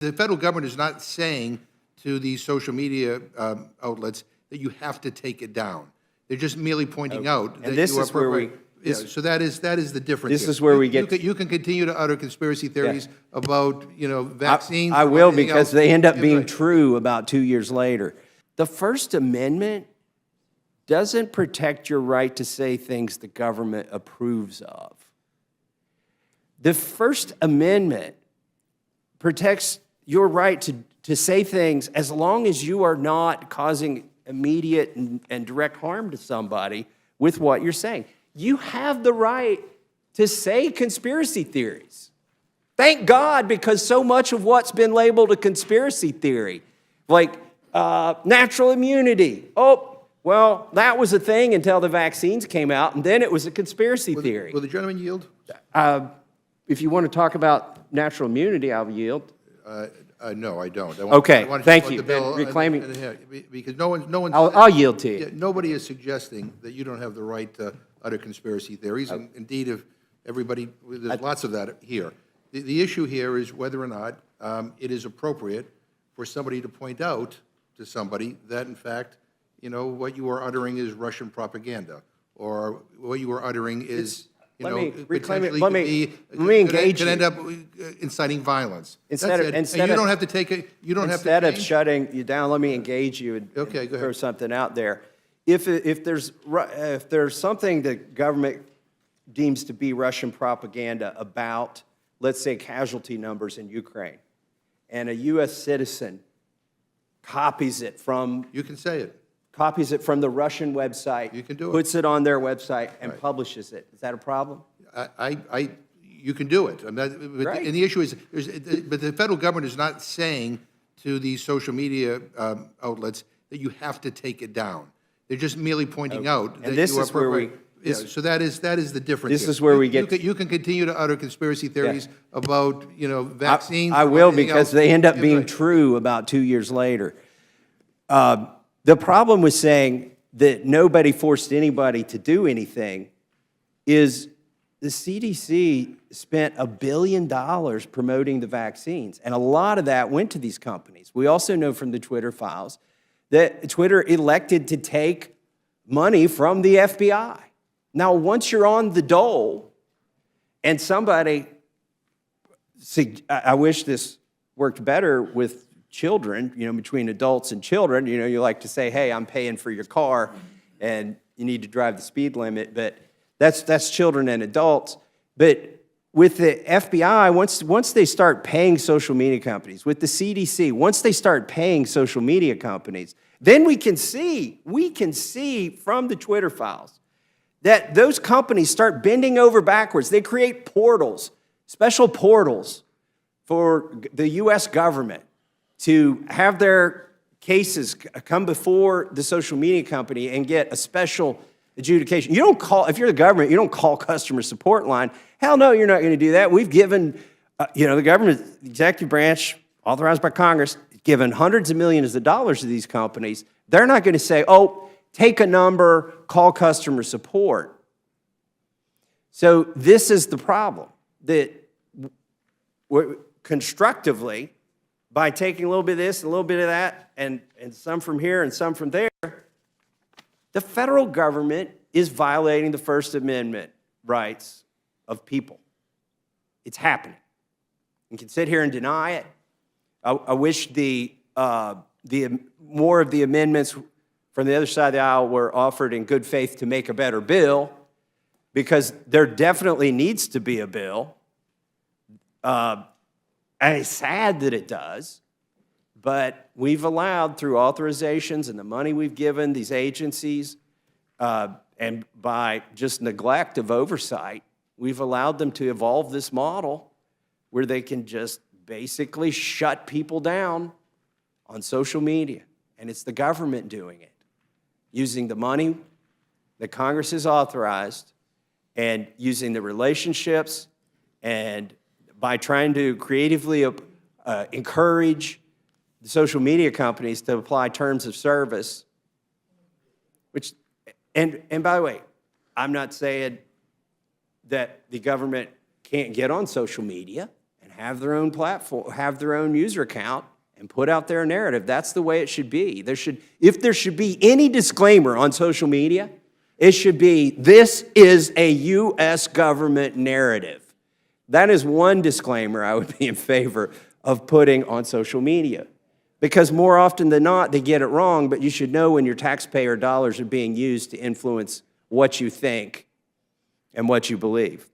The federal government is not saying to these social media outlets that you have to take it down. They're just merely pointing out that and this you are is where we. so that is the difference. This here. is where we get. You can continue to utter conspiracy theories about vaccines. I will, because else. they end up That's being right. true about 2 years later. The First Amendment doesn't protect your right to say things the government approves of. The First Amendment protects your right to say things as long as you are not causing immediate and direct harm to somebody with what you're saying. You have the right to say conspiracy theories. Thank God, because so much of what's been labeled a conspiracy theory, like natural immunity. Oh, well, that was a thing until the vaccines came out, and then it was a conspiracy theory. Will the gentleman yield? If you want to talk about natural immunity, I'll yield. No, I don't. Okay, I want to thank support you. the bill Reclaiming- because no one's. I'll yield to you. Yeah, nobody is suggesting that you don't have the right to utter conspiracy theories. And indeed, if everybody, there's lots of that here. The issue here is whether or not it is appropriate for somebody to point out to somebody that, in fact, what you are uttering is Russian propaganda, or what you are uttering is. Let me reclaim it. Potentially Let me engage could you. end up inciting violence. Instead of you don't have to take it. You don't have to. Instead of shutting you down, let me engage you and, Okay, go ahead. throw something out there. If there's something the government deems to be Russian propaganda about, let's say, casualty numbers in Ukraine, and a U.S. citizen copies it from You can say it. copies it from the Russian website, You can do it. puts it on their website, and Right. publishes it. Is that a problem? You can do it. Right. And the issue is, but the federal government is not saying to these social media outlets that you have to take it down. They're just merely pointing out that And this you are is where we. so that is the difference. This here. is where we get. You can continue to utter conspiracy theories about vaccines. I will, everything because else. they end up That's being right. true about 2 years later. The problem with saying that nobody forced anybody to do anything is the CDC spent $1 billion promoting the vaccines, and a lot of that went to these companies. We also know from the Twitter files that Twitter elected to take money from the FBI. Now, once you're on the dole and somebody, I wish this worked better with children, between adults and children, you like to say, hey, I'm paying for your car and you need to drive the speed limit, but that's children and adults. But with the FBI, once they start paying social media companies, with the CDC, once they start paying social media companies, then we can see from the Twitter files that those companies start bending over backwards. They create portals, special portals for the U.S. government to have their cases come before the social media company and get a special adjudication. You don't call, if you're the government, you don't call customer support line. Hell no, you're not going to do that. We've given, the government, the executive branch, authorized by Congress, given hundreds of millions of dollars to these companies. They're not going to say, oh, take a number, call customer support. So this is the problem, that constructively, by taking a little bit of this, a little bit of that, and some from here and some from there, the federal government is violating the First Amendment rights of people. It's happening. You can sit here and deny it. I wish the more of the amendments from the other side of the aisle were offered in good faith to make a better bill, because there definitely needs to be a bill. And it's sad that it does, but we've allowed, through authorizations and the money we've given these agencies, and by just neglect of oversight, we've allowed them to evolve this model where they can just basically shut people down on social media. And it's the government doing it, using the money that Congress has authorized and using the relationships, and by trying to creatively encourage the social media companies to apply terms of service, which, and by the way, I'm not saying that the government can't get on social media and have their own platform, have their own user account, and put out their narrative. That's the way it should be. If there should be any disclaimer on social media, it should be, this is a U.S. government narrative. That is one disclaimer I would be in favor of putting on social media. Because more often than not, they get it wrong, but you should know when your taxpayer dollars are being used to influence what you think and what you believe.